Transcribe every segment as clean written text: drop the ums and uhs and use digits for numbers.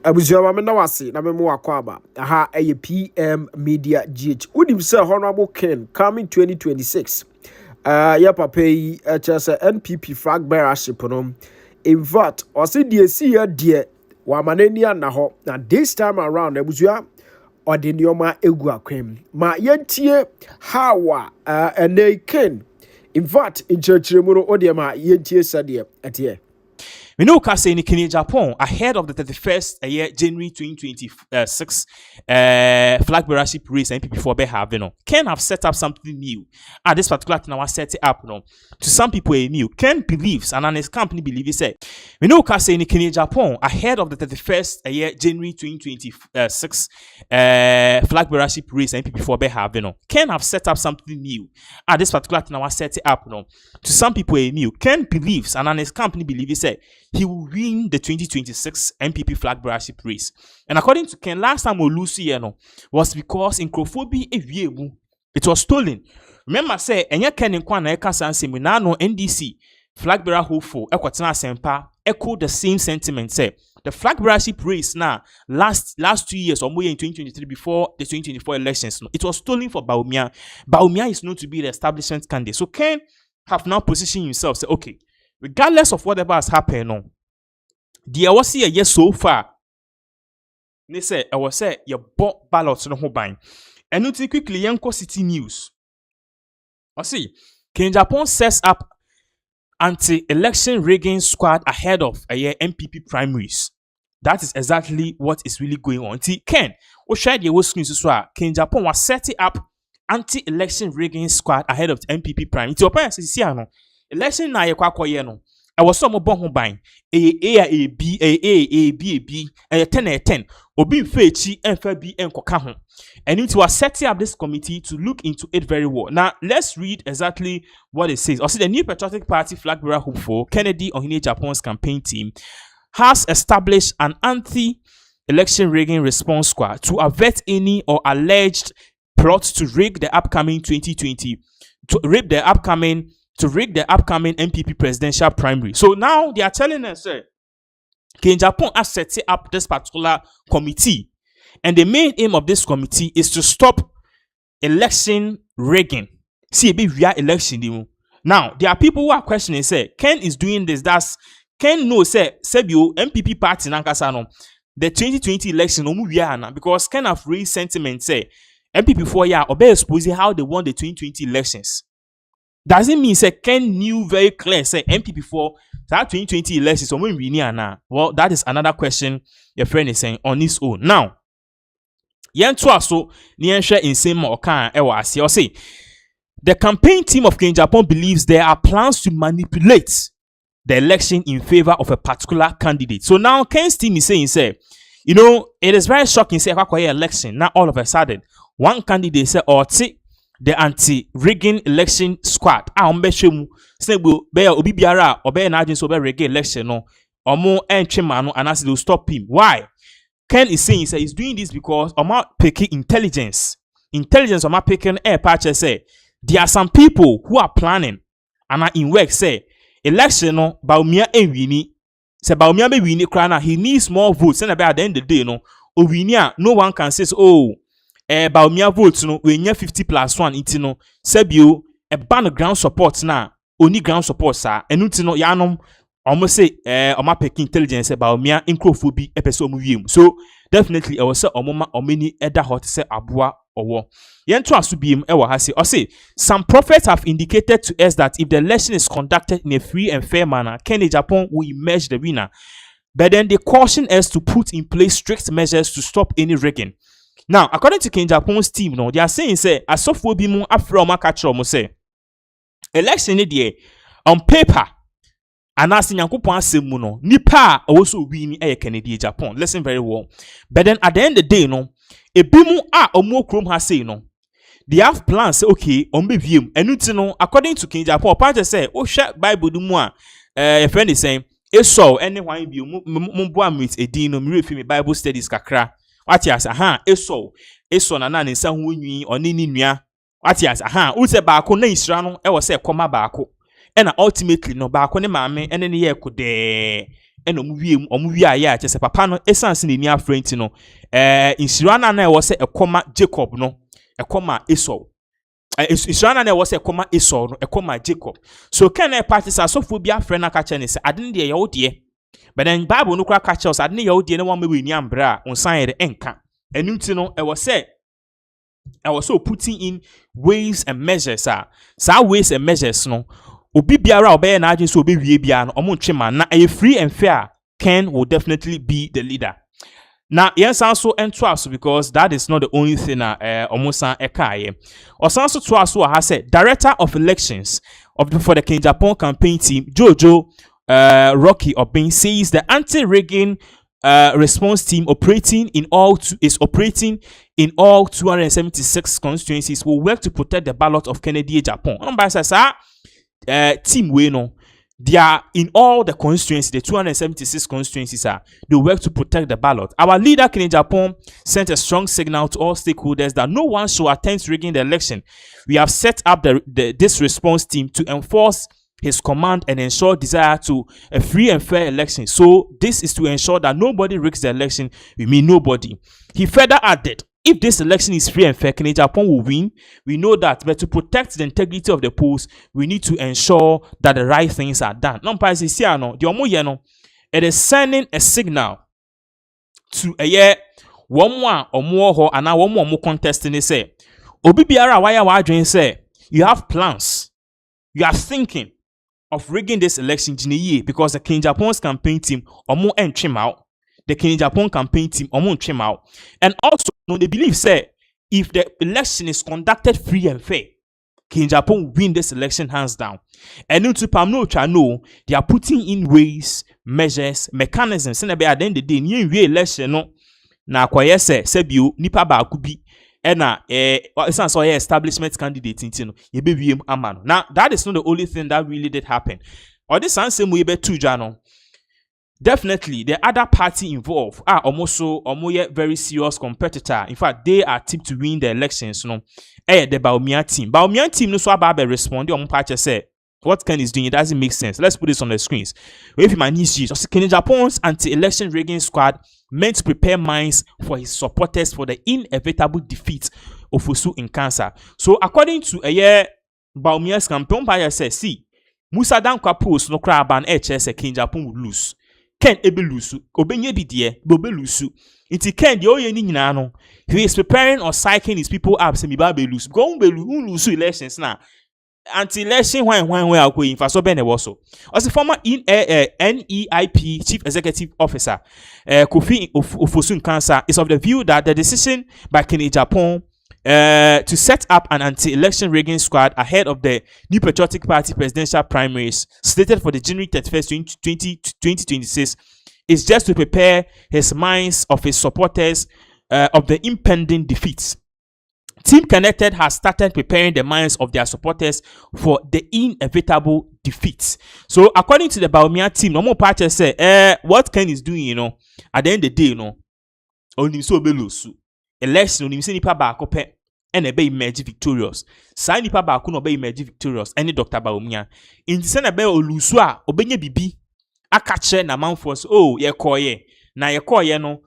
Abuziama me na wase na me mo akwaba. Aha eye PM Media GH. Udim say Honorable Ken coming 2026. Ya papa yi chese NPP Flagbearer no. In fact, o se die si ya die wa manania na ho. Na this time around abuzua ode nioma egu akwem. Ma yentie hawa ene Ken. In fact, in church mu no ode ma yentie sade etie. We know Kennedy Agyapong ahead of the 31st January 2026 Flagbearership race NPP Flagbearer. Ken have set up something new. At this particular time, I set it up. To some people, a new. Ken believes, and his company believes, he said, we know Kennedy Agyapong ahead of the 31st January 2026 Flagbearership race NPP Flagbearer. Ken have set up something new. At this particular time, I set it up. To some people, a new. Ken believes, and his company believes, he said, he will win the 2026 NPP Flagbearership race. And according to Ken, last time we lose was because in Krofobi it was stolen. Remember, say, and ya Ken in Kwana Ekasansi, we now know NDC Flagbearer hopeful, Equatina Sempa, echo the same sentiment. Say, the Flagbearership race now, last 2 years or more in 2023 before the 2024 elections, it was stolen for Bawumia. Bawumia is known to be the establishment candidate. So Ken have now positioned himself, say, okay, regardless of whatever has happened, the I was here yes so far. They say I was say your bought ballots no buying. And nothing quickly Yanko City News. I see Kennedy Agyapong sets up anti-election rigging squad ahead of a year NPP primaries. That is exactly what is really going on. Ken, we shared your screen so Kennedy Agyapong was setting up anti-election rigging squad ahead of the NPP primary. It's open see election na ye kwakoye no e wo so mo bon ho ban a b 10 obi mfechi enfa bi enkoka ho, and it was setting up this committee to look into it very well. Now let's read exactly what it says. Also, the New Patriotic Party Flagbearer hopeful Kennedy Agyapong's campaign team has established an anti-election rigging response squad to avert any or alleged plots to rig the upcoming 2020 to rig the upcoming NPP presidential primary. So now they are telling us, Kennedy Agyapong has set up this particular committee, and the main aim of this committee is to stop election rigging. See, we are election. Now there are people who are questioning, say, Ken is doing this. That's Ken knows, say, Sebio NPP party nankasano the 2020 election because Ken have raised sentiment, say NPP 4 year obey exposing how they won the 2020 elections. Doesn't mean say Ken knew very clear say NPP for that 2020 elections when we now. Well, that is another question your friend is saying on his own. Now, yen so near share in same or can say the campaign team of Kennedy Agyapong believes there are plans to manipulate the election in favor of a particular candidate. So now Ken's team is saying, say, you know, it is very shocking, say, election. Now all of a sudden, one candidate say, or the anti-rigging election squad. Mbeshemu say be obi biara obe na agent so be rigging election no. Omo enchema no and as they will stop him. Why? Ken is saying he's doing this because omo picking intelligence. Intelligence omo picking patch say there are some people who are planning and are in work say election no Bawumia enwini. Say Bawumia be wini kra na he needs more votes. And at the end of the day no owinia no one can say oh Bawumia votes no we nya 50+1 itino sebio e ban ground support na only ground support sa enuti no yanom almost say oma pick intelligence Bawumia incrophobia epese omu wiem. So definitely I was say omoma omeni eda hot say aboa owo yento asubiem e wa ha say some prophets have indicated to us that if the election is conducted in a free and fair manner, Kennedy Agyapong will emerge the winner, but then they caution us to put in place strict measures to stop any rigging. Now, according to Kennedy Agyapong's team, they are saying, say, as software be more afro catcher, say, election day on paper, and as in Yankupon Semuno, Nipa also win a Kennedy Agyapong. Listen very well. But then at the end of the day, a bimu or more chrome has say, they have plans, say, okay, on be view, and according to Kennedy Agyapong, part say, oh, share Bible do more. A friend is saying, it's so anyone be mumbuam with a dino, me Bible studies kakra. Watias eso na na nsa ho nwi onini nua watias use baako na isra no e wo se koma baako e na ultimately no baako ne maame ene ne ye kode and omuwie ya che se papa no essence ne ni afrent no insirana na e wo se ekoma Jacob no ekoma Esau insirana na e wo se ekoma Esau no ekoma Jacob so can e party sa so bi afrent na ka che ne se ade de ye wo de but then Bible no kra ka che ade ne ye wo de ne wo ma we ni ambra onsan ye de enka enim ti no e wo se I was so putting in ways and measures ways and measures no obi biara obey na agin so obi wie bia no omo ntwema na e free and fair Ken will definitely be the leader. Now yes also ento aso because that is not the only thing omo san ekaye osanso to aso ha say director of elections for the Kennedy Agyapong campaign team Jojo Rocky Obin says the anti-rigging response team is operating in all 276 constituencies will work to protect the ballot of Kennedy Agyapong. Team we know they are in all the constituencies, the 276 constituencies they work to protect the ballot. Our leader Kennedy Agyapong sent a strong signal to all stakeholders that no one should attempt rigging the election. We have set up this response team to enforce his command and ensure desire to a free and fair election. So this is to ensure that nobody rigs the election. We mean nobody. He further added, if this election is free and fair, Kennedy Agyapong will win. We know that, but to protect the integrity of the polls, we need to ensure that the right things are done. It is sending a signal to a year one or more and now one more contesting say, Obi biara waya wa say you have plans, you are thinking of rigging this election because the Kennedy Agyapong's campaign team omo entrim out. The Kennedy Agyapong campaign team omo entrim out. And also they believe say if the election is conducted free and fair, Kennedy Agyapong will win this election hands down. And into no they are putting in ways, measures, mechanisms. And at the end of the day, new election no na kwaye se sebio nipa ba akubi ena essence or establishment candidate intino yebewiem amano. Now that is not the only thing that really did happen. Or this same way be two jano. Definitely the other party involved are almost very serious competitor. In fact, they are tipped to win the elections. The Bawumia team. Bawumia team no so about respond on patch say what Ken is doing, it doesn't make sense. Let's put this on the screens. If my niece Kennedy Agyapong's anti-election rigging squad meant to prepare minds for his supporters for the inevitable defeat of Osu in cancer. So according to a year Bawumia's campaign patch says, see, Musa Dankwa post no crab and HS Kennedy Agyapong will lose. Ken ebe lusu, obenye bidie, bobe lusu. Inti Ken di oye ni nyina no. He is preparing or psyching his people up say mi ba be lusu. Go be lusu elections na. Anti-election when akwe infa so be ne woso. As the former NEIP Chief Executive Officer Kofi Ofosu Nkansa is of the view that the decision by Kennedy Agyapong to set up an anti-election rigging squad ahead of the New Patriotic Party presidential primaries slated for the January 31st, 2026 is just to prepare his minds of his supporters of the impending defeats. Team Connected has started preparing the minds of their supporters for the inevitable defeats. So according to the Bawumia team, no more parties say, what Ken is doing, at the end of the day, only so be lusu. Election only say nipa ba akope and ebe emerge victorious. Sa nipa ba ako no be emerge victorious. Any Dr. Bawumia. In say na be olusu a obenye bibi akache na manforce ye koye. Na ye koye no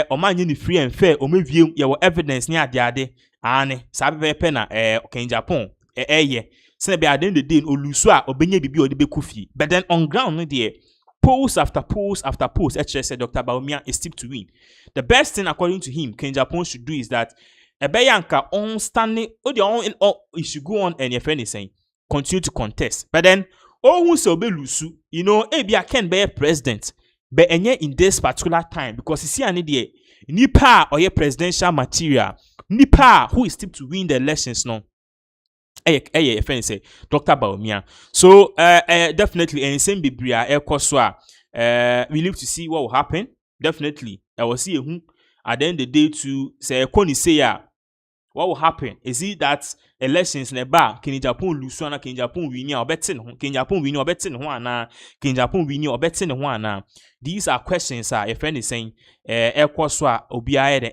omanye ni free and fair omevie ye wo evidence ni ade ane sa be pe na Kennedy Agyapong ye. Say na be at the end of the day olusu a obenye bibi odi be kufi. But then on ground no there polls after polls after polls, said Dr. Bawumia is tipped to win. The best thing, according to him, Kennedy Agyapong should do is that Ebeyanka on standing, he should go on and if anything, continue to contest. But then, who so be lusu, Ebia can be a president, but in this particular time, because you see an idea, nipa or your presidential material, nipa who is tipped to win the elections, no. Say Dr. Bawumia. So definitely and same bibria we live to see what will happen. Definitely I will see who at the end of the day to say what will happen. Is it that elections neba Kennedy Agyapong lose na Kennedy Agyapong win or betting Kennedy Agyapong win or betting one Kennedy Agyapong win or betting one. These are questions if anything obiara